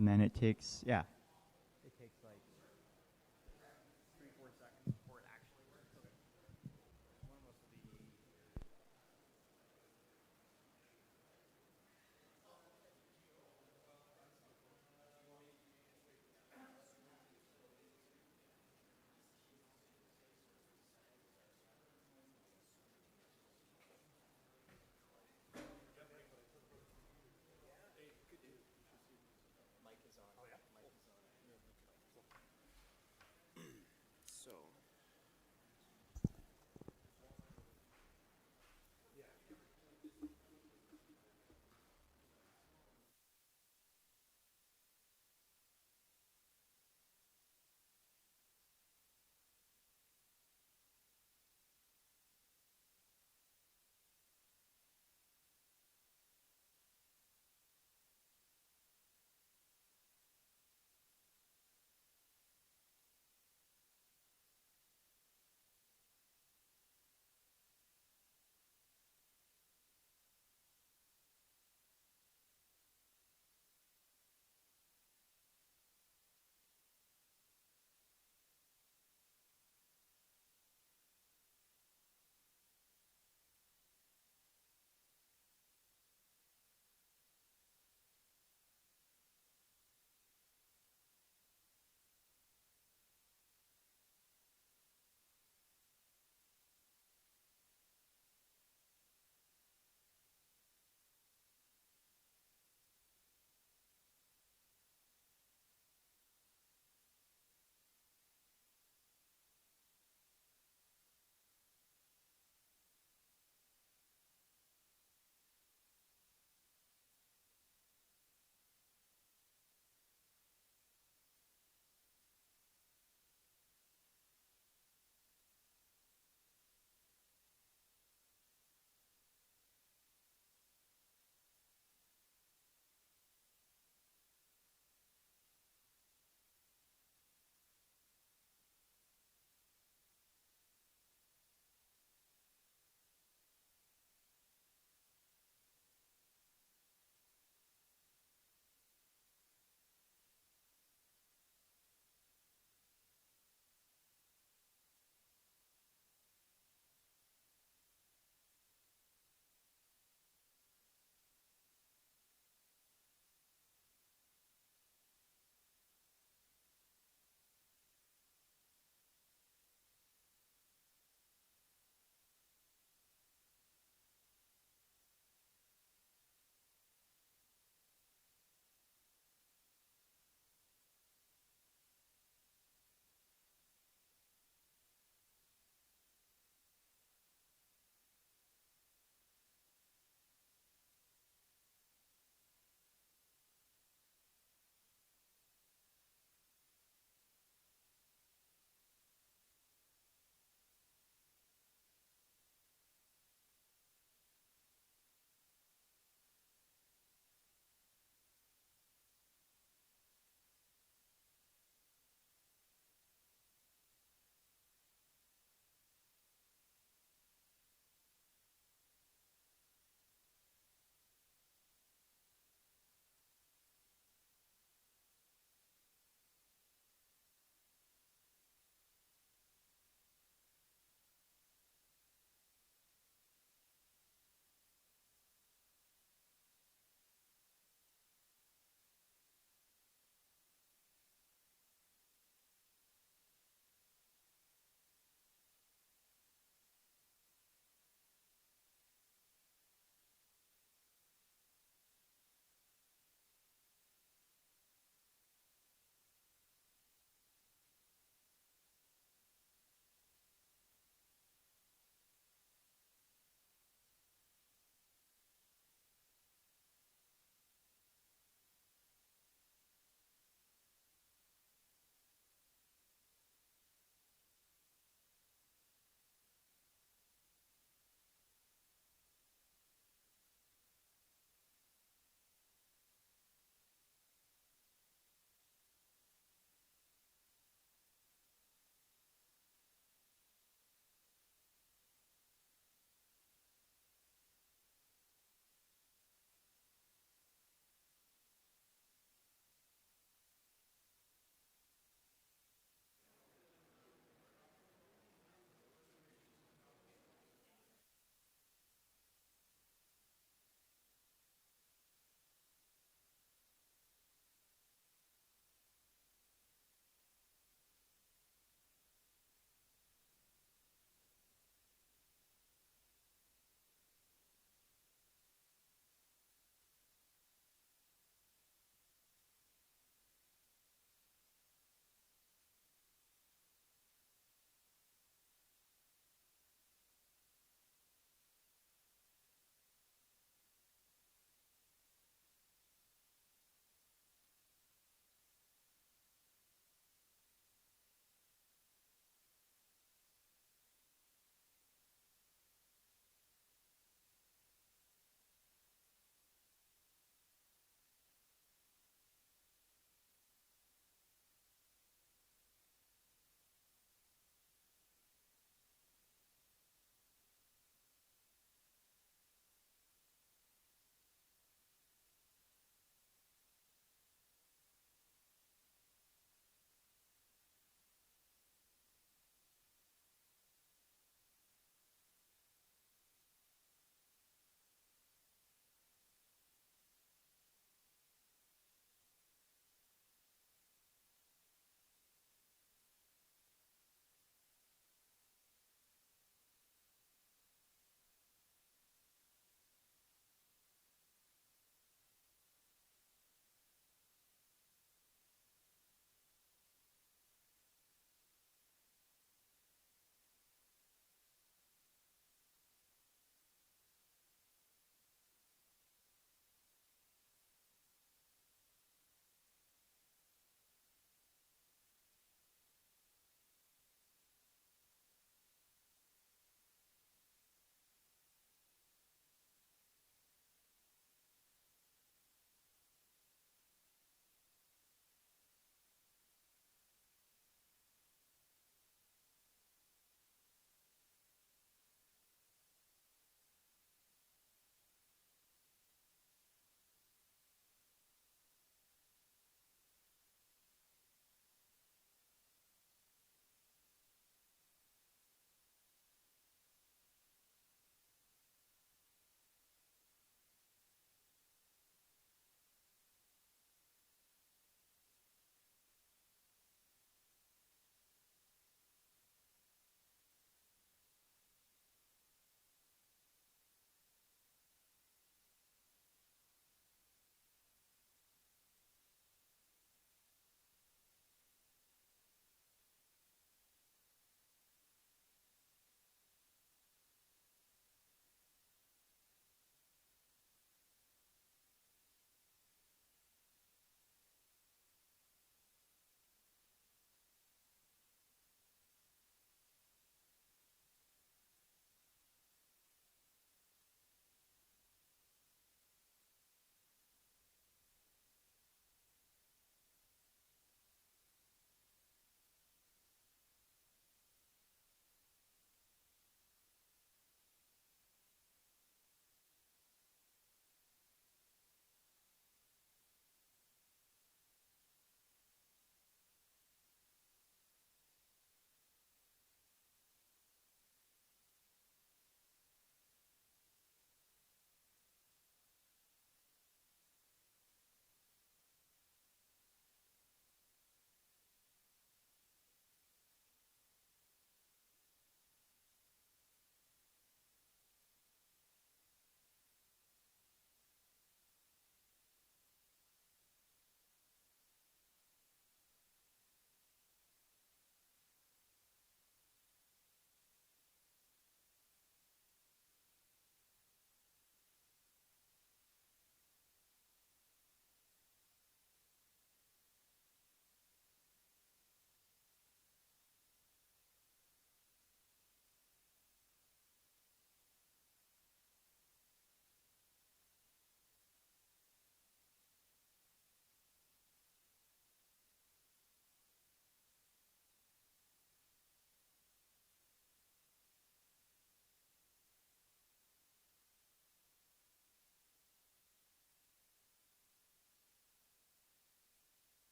And then it takes, yeah. It takes like 3-4 seconds before it actually works. Okay. One of us will be here. Mic is on. Oh yeah. Mic is on.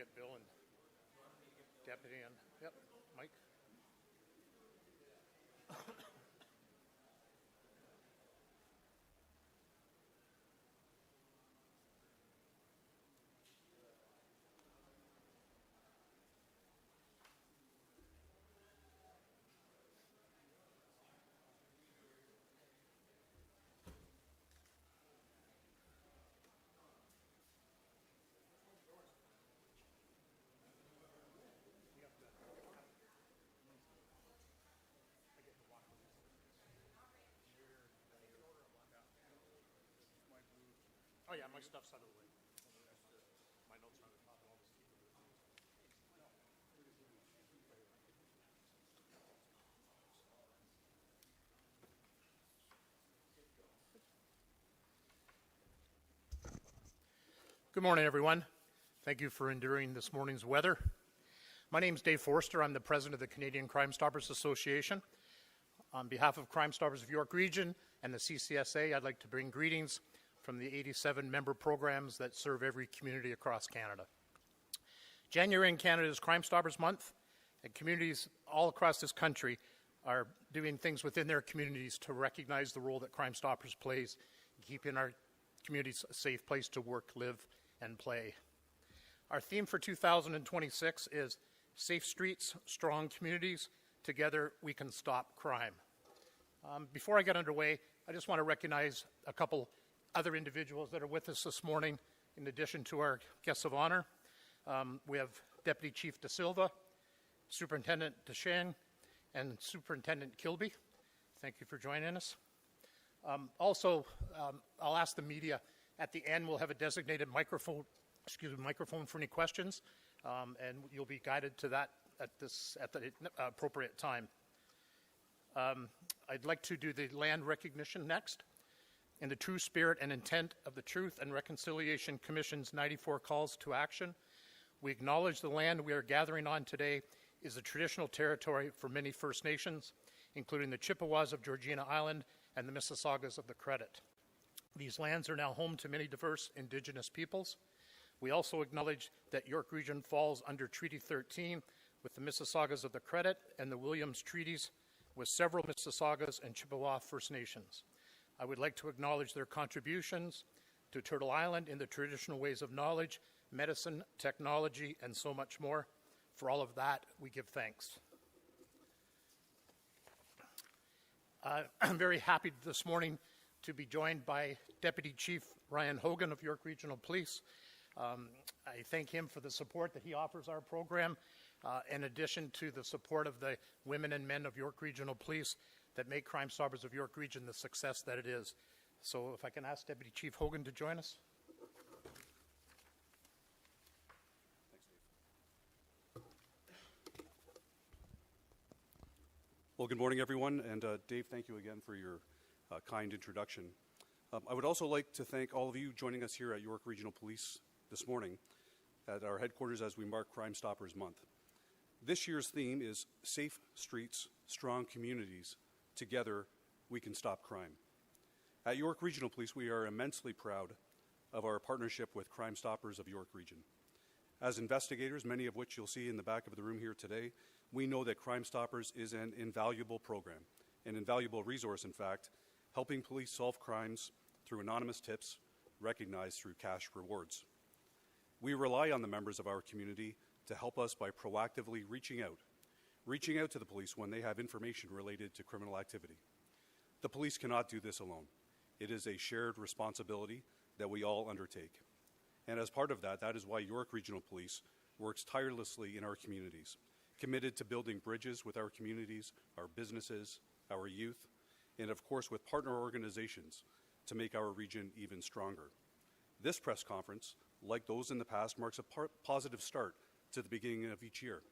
get Bill and Deputy and, yep, Mike. Oh yeah, my stuff's out of the way. My notes are on the top and I'll just keep it. Good morning, everyone. Thank you for enduring this morning's weather. My name is Dave Forster. I'm the president of the Canadian Crime Stoppers Association. On behalf of Crime Stoppers of York Region and the CCSA, I'd like to bring greetings from the 87 member programs that serve every community across Canada. January in Canada is Crime Stoppers Month, and communities all across this country are doing things within their communities to recognize the role that Crime Stoppers plays in keeping our communities a safe place to work, live, and play. Our theme for 2026 is Safe Streets, Strong Communities. Together, we can stop crime. Before I get underway, I just want to recognize a couple other individuals that are with us this morning, in addition to our guests of honor. We have Deputy Chief De Silva, Superintendent DeShang, and Superintendent Kilby. Thank you for joining us. Also, I'll ask the media at the end. We'll have a designated microphone for any questions, and you'll be guided to that at the appropriate time. I'd like to do the land recognition next. In the true spirit and intent of the Truth and Reconciliation Commission's 94 calls to action, we acknowledge the land we are gathering on today is the traditional territory for many First Nations, including the Chippewas of Georgina Island and the Mississaugas of the Credit. These lands are now home to many diverse Indigenous peoples. We also acknowledge that York Region falls under Treaty 13 with the Mississaugas of the Credit and the Williams Treaties with several Mississaugas and Chippewa First Nations. I would like to acknowledge their contributions to Turtle Island in the traditional ways of knowledge, medicine, technology, and so much more. For all of that, we give thanks. I'm very happy this morning to be joined by Deputy Chief Ryan Hogan of York Regional Police. I thank him for the support that he offers our program, in addition to the support of the women and men of York Regional Police that make Crime Stoppers of York Region the success that it is. So if I can ask Deputy Chief Hogan to join us. Well, good morning, everyone, and Dave, thank you again for your kind introduction. I would also like to thank all of you joining us here at York Regional Police this morning at our headquarters as we mark Crime Stoppers Month. This year's theme is Safe Streets, Strong Communities. Together, we can stop crime. At York Regional Police, we are immensely proud of our partnership with Crime Stoppers of York Region. As investigators, many of which you'll see in the back of the room here today, we know that Crime Stoppers is an invaluable program, an invaluable resource, in fact, helping police solve crimes through anonymous tips recognized through cash rewards. We rely on the members of our community to help us by proactively reaching out to the police when they have information related to criminal activity. The police cannot do this alone. It is a shared responsibility that we all undertake. And as part of that, that is why York Regional Police works tirelessly in our communities, committed to building bridges with our communities, our businesses, our youth, and of course with partner organizations to make our region even stronger. This press conference, like those in the past, marks a positive start to the beginning of each year.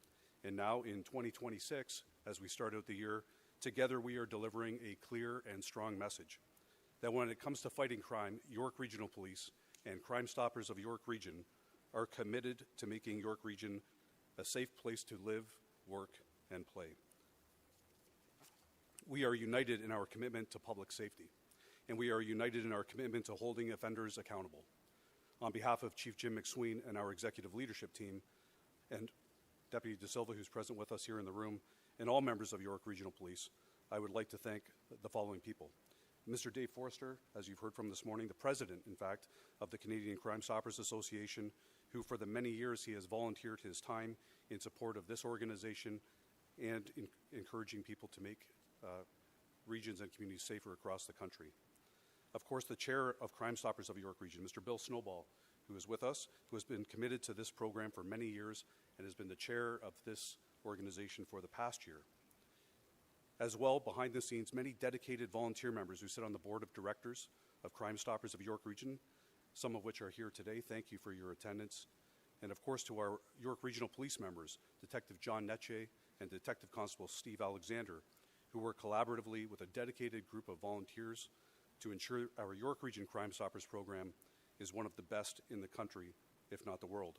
And now in 2026, as we start out the year, together we are delivering a clear and strong message that when it comes to fighting crime, York Regional Police and Crime Stoppers of York Region are committed to making York Region a safe place to live, work, and play. We are united in our commitment to public safety, and we are united in our commitment to holding offenders accountable. On behalf of Chief Jim McSween and our executive leadership team, and Deputy De Silva, who's present with us here in the room, and all members of York Regional Police, I would like to thank the following people. Mr. Dave Forster, as you've heard from this morning, the president, in fact, of the Canadian Crime Stoppers Association, who for the many years he has volunteered his time in support of this organization and in encouraging people to make regions and communities safer across the country. Of course, the chair of Crime Stoppers of York Region, Mr. Bill Snowball, who is with us, who has been committed to this program for many years and has been the chair of this organization for the past year. As well, behind the scenes, many dedicated volunteer members who sit on the board of directors of Crime Stoppers of York Region, some of which are here today. Thank you for your attendance. And of course, to our York Regional Police members, Detective John Netche and Detective Constable Steve Alexander, who work collaboratively with a dedicated group of volunteers to ensure our York Region Crime Stoppers program is one of the best in the country, if not the world.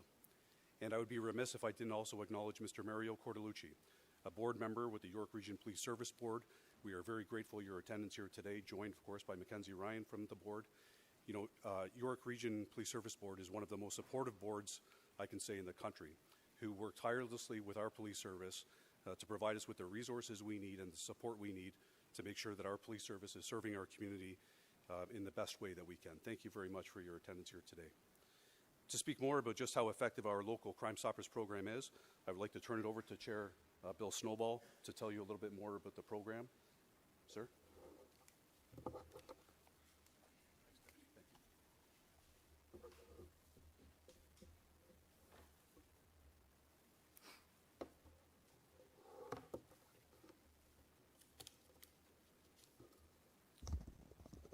And I would be remiss if I didn't also acknowledge Mr. Mario Cordellucci, a board member with the York Region Police Service Board. We are very grateful for your attendance here today, joined, of course, by Mackenzie Ryan from the board. You know, York Region Police Service Board is one of the most supportive boards, I can say, in the country, who work tirelessly with our police service to provide us with the resources we need and the support we need to make sure that our police service is serving our community in the best way that we can. Thank you very much for your attendance here today. To speak more about just how effective our local Crime Stoppers program is, I would like to turn it over to Chair Bill Snowball to tell you a little bit more about the program. Sir?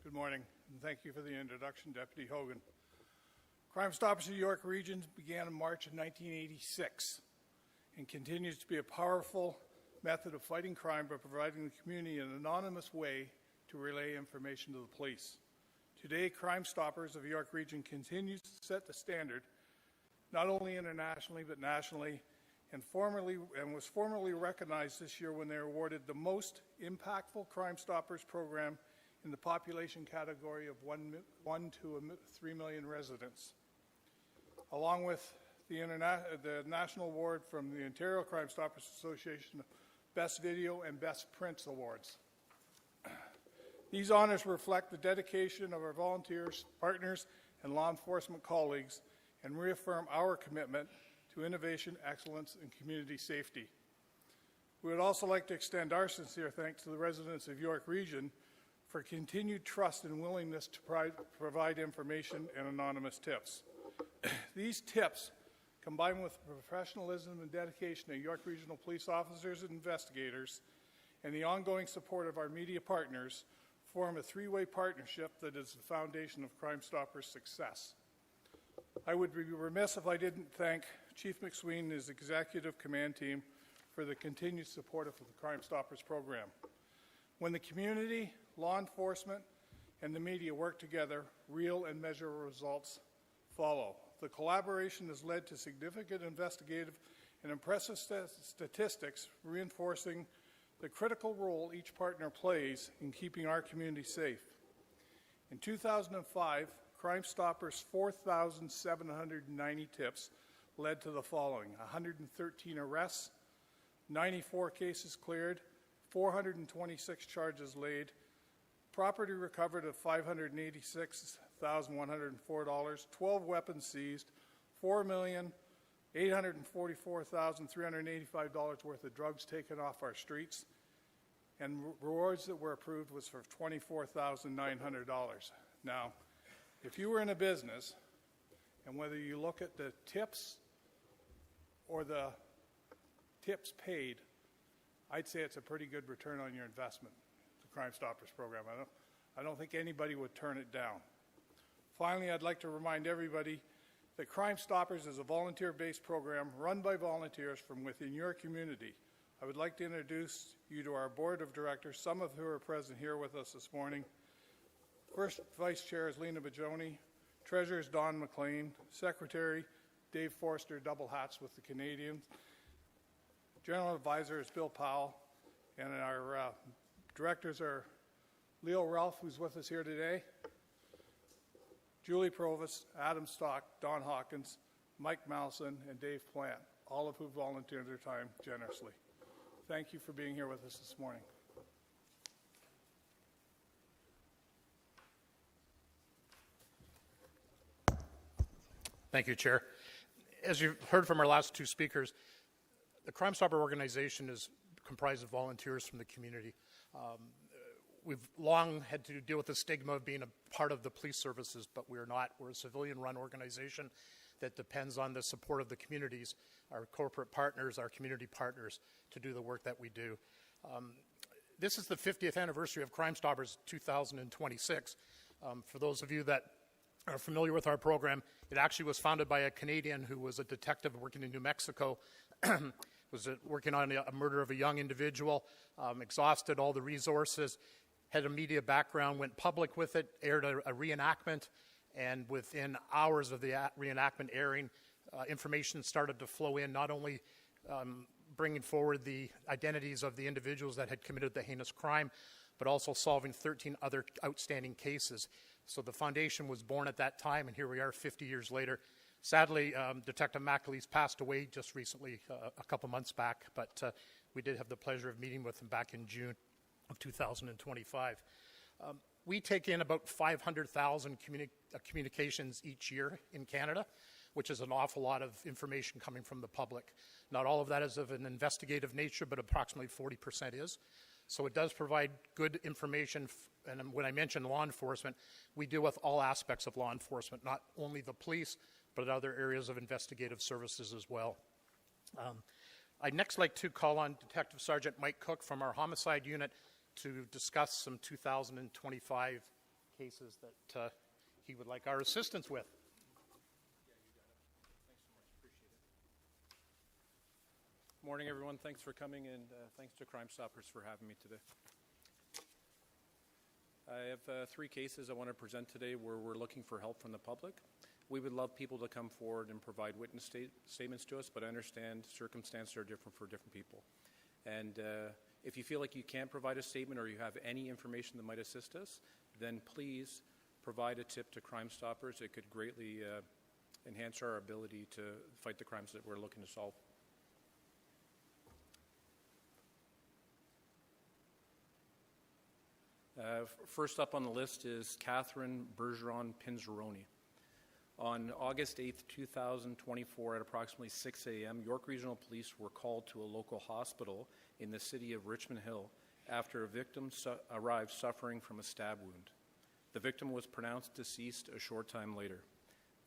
Good morning, and thank you for the introduction, Deputy Hogan. Crime Stoppers of York Region began in March of 1986 and continues to be a powerful method of fighting crime by providing the community an anonymous way to relay information to the police. Today, Crime Stoppers of York Region continues to set the standard, not only internationally but nationally, and was formally recognized this year when they were awarded the most impactful Crime Stoppers program in the population category of 1 to 3 million residents, along with the National Award from the Ontario Crime Stoppers Association, Best Video and Best Prints Awards. These honors reflect the dedication of our volunteers, partners, and law enforcement colleagues and reaffirm our commitment to innovation, excellence, and community safety. We would also like to extend our sincere thanks to the residents of York Region for continued trust and willingness to provide information and anonymous tips. These tips, combined with the professionalism and dedication of York Regional Police officers and investigators, and the ongoing support of our media partners, form a three-way partnership that is the foundation of Crime Stoppers' success. I would be remiss if I didn't thank Chief McSween and his executive command team for the continued support of the Crime Stoppers program. When the community, law enforcement, and the media work together, real and measurable results follow. The collaboration has led to significant investigative and impressive statistics, reinforcing the critical role each partner plays in keeping our community safe. In 2005, Crime Stoppers' 4,790 tips led to the following: 113 arrests, 94 cases cleared, 426 charges laid, property recovered of $586,104, 12 weapons seized, $4,844,385 worth of drugs taken off our streets, and rewards that were approved was for $24,900. Now, if you were in a business, and whether you look at the tips or the tips paid, I'd say it's a pretty good return on your investment, the Crime Stoppers program. I don't think anybody would turn it down. Finally, I'd like to remind everybody that Crime Stoppers is a volunteer-based program run by volunteers from within your community. I would like to introduce you to our board of directors, some of who are present here with us this morning. First Vice Chair is Lena Bajoni, Treasurer is Don McLean, Secretary Dave Forster, double hats with the Canadians. General Advisor is Bill Powell, and our directors are Leo Ralph, who's with us here today, Julie Provost, Adam Stock, Don Hawkins, Mike Malson, and Dave Plant. all of who volunteered their time generously. Thank you for being here with us this morning. Thank you, Chair. As you've heard from our last two speakers, the Crime Stopper organization is comprised of volunteers from the community. We've long had to deal with the stigma of being a part of the police services, but we're not. We're a civilian-run organization that depends on the support of the communities, our corporate partners, our community partners, to do the work that we do. This is the 50th anniversary of Crime Stoppers 2026. For those of you that are familiar with our program, it actually was founded by a Canadian who was a detective working in New Mexico, was working on a murder of a young individual, exhausted all the resources, had a media background, went public with it, aired a reenactment, and within hours of the reenactment airing, information started to flow in, not only bringing forward the identities of the individuals that had committed the heinous crime, but also solving 13 other outstanding cases. So the foundation was born at that time, and here we are 50 years later. Sadly, Detective McAleese passed away just recently, a couple months back, but we did have the pleasure of meeting with him back in June of 2025. We take in about 500,000 communications each year in Canada, which is an awful lot of information coming from the public. Not all of that is of an investigative nature, but approximately 40% is. So it does provide good information, and when I mention law enforcement, we deal with all aspects of law enforcement, not only the police, but other areas of investigative services as well. I'd next like to call on Detective Sergeant Mike Cook from our Homicide unit to discuss some 2025 cases that he would like our assistance with. Morning, everyone. Thanks for coming, and thanks to Crime Stoppers for having me today. I have 3 cases I want to present today where we're looking for help from the public. We would love people to come forward and provide witness statements to us, but I understand circumstances are different for different people. And if you feel like you can't provide a statement or you have any information that might assist us, then please provide a tip to Crime Stoppers. It could greatly enhance our ability to fight the crimes that we're looking to solve. First up on the list is Catherine Bergeron Pinzeroni. On August 8th, 2024, at approximately 6 a.m., York Regional Police were called to a local hospital in the city of Richmond Hill after a victim arrived suffering from a stab wound. The victim was pronounced deceased a short time later.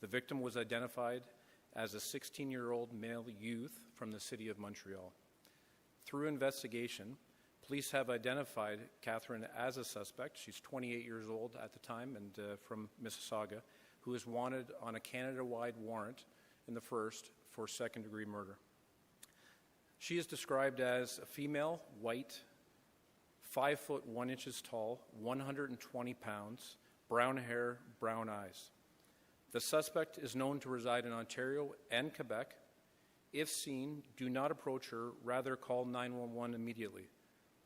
The victim was identified as a 16-year-old male youth from the city of Montreal. Through investigation, police have identified Catherine as a suspect. She's 28 years old at the time and from Mississauga, who is wanted on a Canada-wide warrant in the first for second-degree murder. She is described as a female, white, 5 foot 1 inches tall, 120 pounds, brown hair, brown eyes. The suspect is known to reside in Ontario and Quebec. If seen, do not approach her, rather call 911 immediately.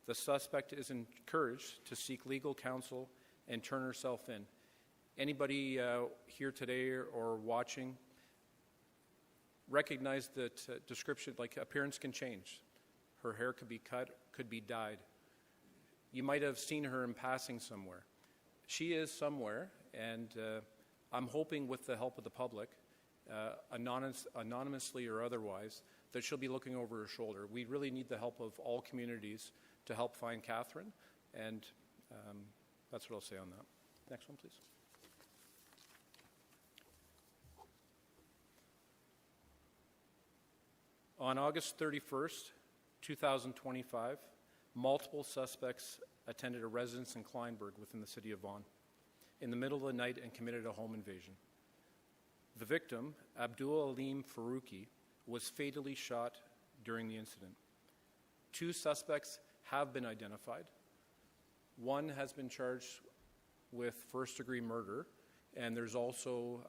The suspect is encouraged to seek legal counsel and turn herself in. Anybody here today or watching, recognize that description, like appearance can change. Her hair could be cut, could be dyed. You might have seen her in passing somewhere. She is somewhere, and I'm hoping with the help of the public, anonymously or otherwise, that she'll be looking over her shoulder. We really need the help of all communities to help find Catherine, and that's what I'll say on that. Next one, please. On August 31st, 2025, multiple suspects attended a residence in Kleinburg within the city of Vaughan in the middle of the night and committed a home invasion. The victim, Abdul Alim Farouki, was fatally shot during the incident. 2 suspects have been identified. One has been charged with first-degree murder, and there's also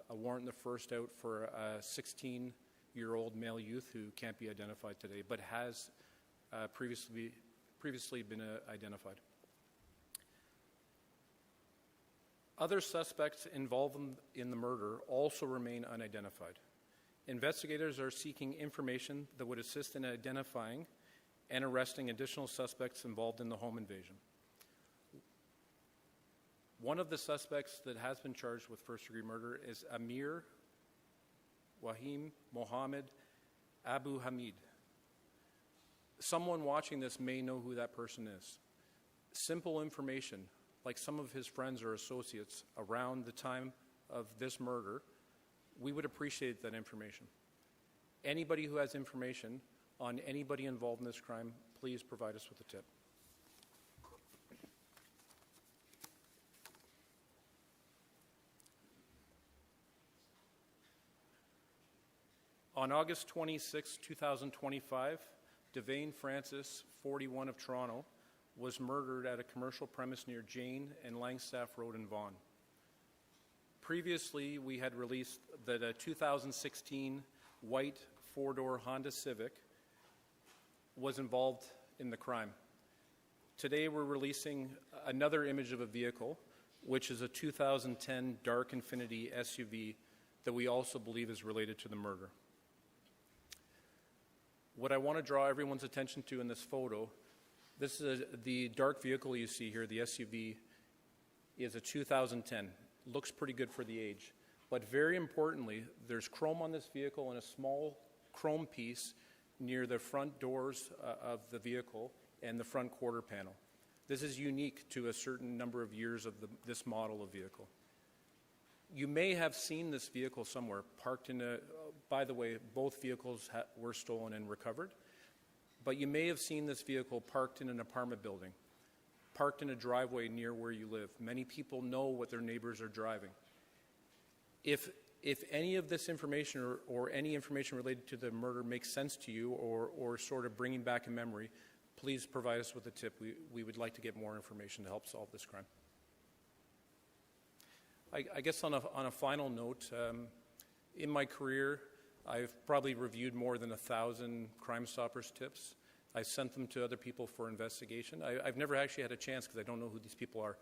a warrant in the first out for a 16-year-old male youth who can't be identified today, but has previously been identified. Other suspects involved in the murder also remain unidentified. Investigators are seeking information that would assist in identifying and arresting additional suspects involved in the home invasion. One of the suspects that has been charged with first-degree murder is Amir Wahim Mohammed Abu Hamid. Someone watching this may know who that person is. Simple information, like some of his friends or associates around the time of this murder, we would appreciate that information. Anybody who has information on anybody involved in this crime, please provide us with a tip. On August 26, 2025, Devane Francis, 41 of Toronto, was murdered at a commercial premise near Jane and Langstaff Road in Vaughan. Previously, we had released that a 2016 white four-door Honda Civic was involved in the crime. Today, we're releasing another image of a vehicle, which is a 2010 Dark Infinity SUV that we also believe is related to the murder. What I want to draw everyone's attention to in this photo, this is the dark vehicle you see here, the SUV, is a 2010. Looks pretty good for the age. But very importantly, there's chrome on this vehicle and a small chrome piece near the front doors of the vehicle and the front quarter panel. This is unique to a certain number of years of this model of vehicle. You may have seen this vehicle somewhere, parked in a, by the way, both vehicles were stolen and recovered, but you may have seen this vehicle parked in an apartment building, parked in a driveway near where you live. Many people know what their neighbors are driving. If any of this information or any information related to the murder makes sense to you or sort of bringing back a memory, please provide us with a tip. We would like to get more information to help solve this crime. I guess on a final note, in my career, I've probably reviewed more than 1,000 Crime Stoppers tips. I sent them to other people for investigation. I've never actually had a chance because I don't know who these people are.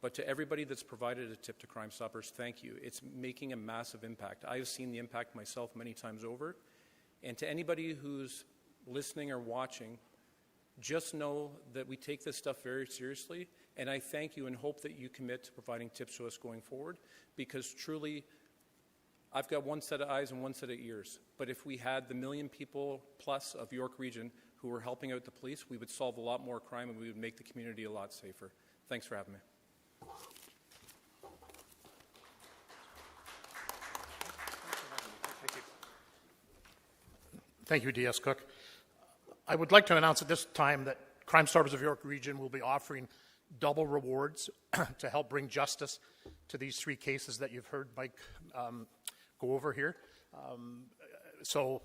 But to everybody that's provided a tip to Crime Stoppers, thank you. It's making a massive impact. I've seen the impact myself many times over. And to anybody who's listening or watching, just know that we take this stuff very seriously, and I thank you and hope that you commit to providing tips to us going forward, because truly, I've got one set of eyes and one set of ears, but if we had the 1 million people plus of York Region who were helping out the police, we would solve a lot more crime and we would make the community a lot safer. Thanks for having me. Thank you, D.S. Cook. I would like to announce at this time that Crime Stoppers of York Region will be offering double rewards to help bring justice to these 3 cases that you've heard Mike go over here. So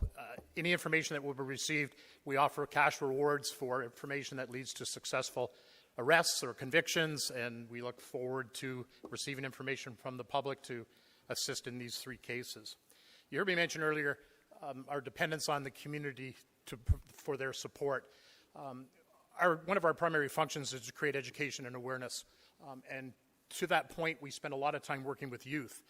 any information that will be received, we offer cash rewards for information that leads to successful arrests or convictions, and we look forward to receiving information from the public to assist in these 3 cases. You heard me mention earlier our dependence on the community for their support. One of our primary functions is to create education and awareness. And to that point, we spend a lot of time working with youth.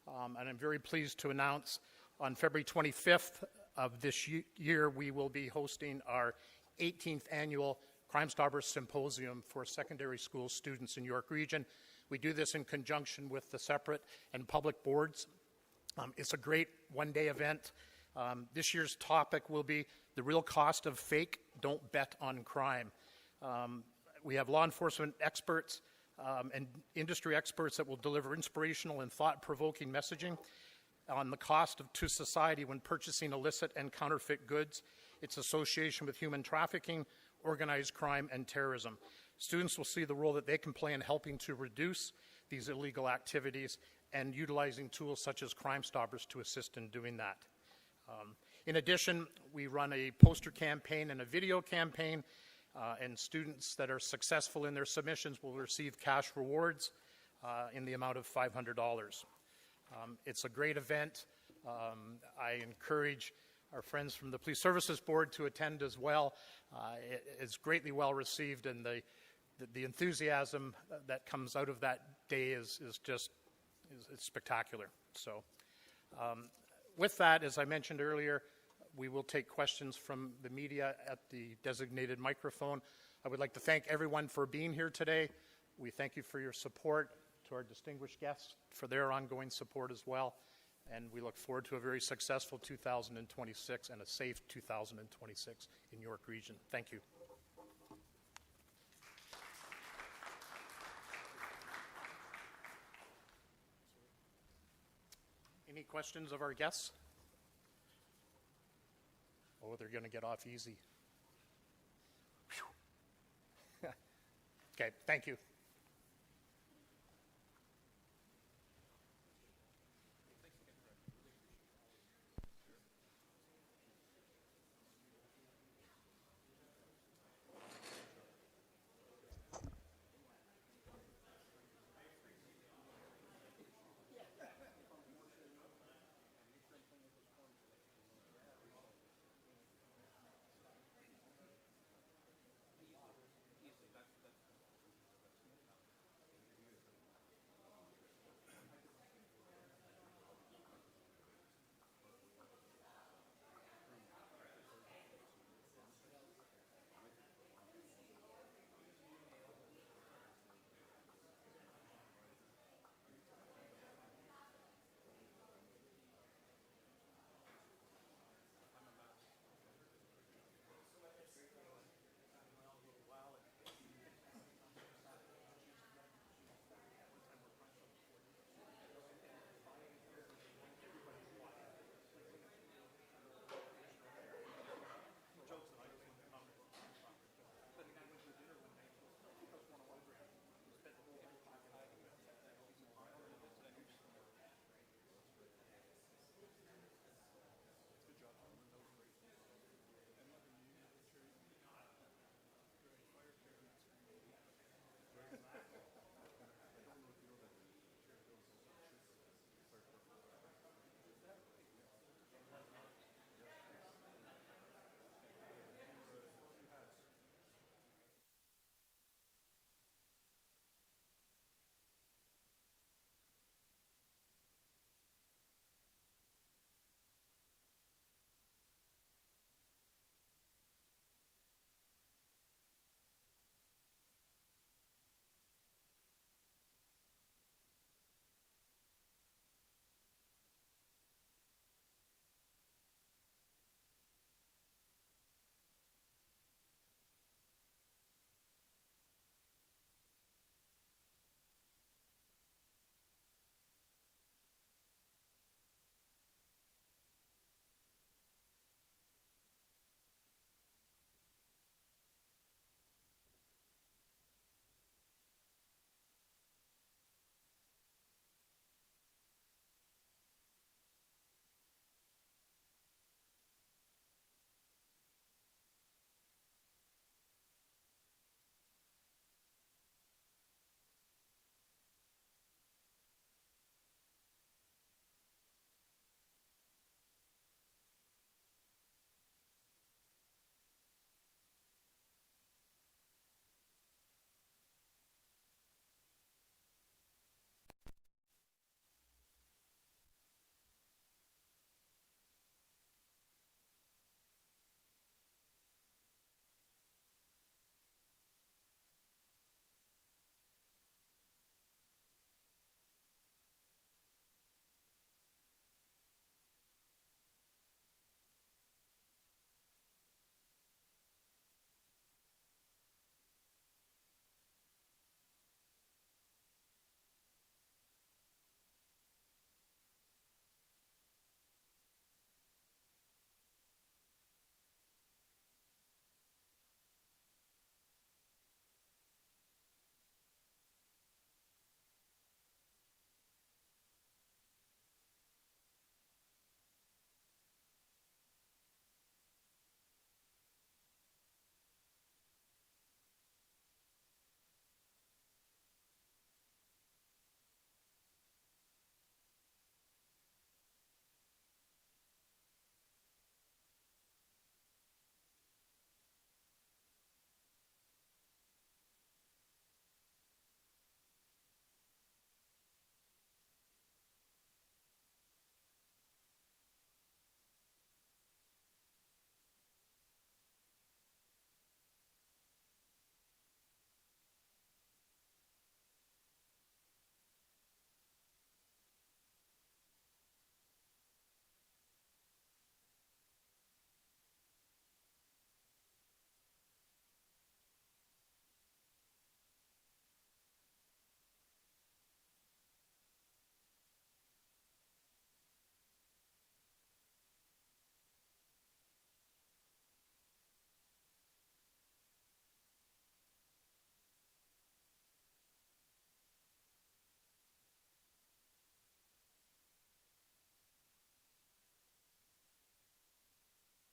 And I'm very pleased to announce on February 25th of this year, we will be hosting our 18th annual Crime Stoppers Symposium for secondary school students in York Region. We do this in conjunction with the separate and public boards. It's a great one-day event. This year's topic will be the real cost of fake, don't bet on crime. We have law enforcement experts and industry experts that will deliver inspirational and thought-provoking messaging on the cost to society when purchasing illicit and counterfeit goods, its association with human trafficking, organized crime, and terrorism. Students will see the role that they can play in helping to reduce these illegal activities and utilizing tools such as Crime Stoppers to assist in doing that. In addition, we run a poster campaign and a video campaign, and students that are successful in their submissions will receive cash rewards in the amount of $500. It's a great event. I encourage our friends from the Police Services Board to attend as well. It's greatly well received, and the enthusiasm that comes out of that day is spectacular. So with that, as I mentioned earlier, we will take questions from the media at the designated microphone. I would like to thank everyone for being here today. We thank you for your support, to our distinguished guests for their ongoing support as well. And we look forward to a very successful 2026 and a safe 2026 in York Region. Thank you. Any questions of our guests? Oh, they're going to get off easy. Okay, thank you.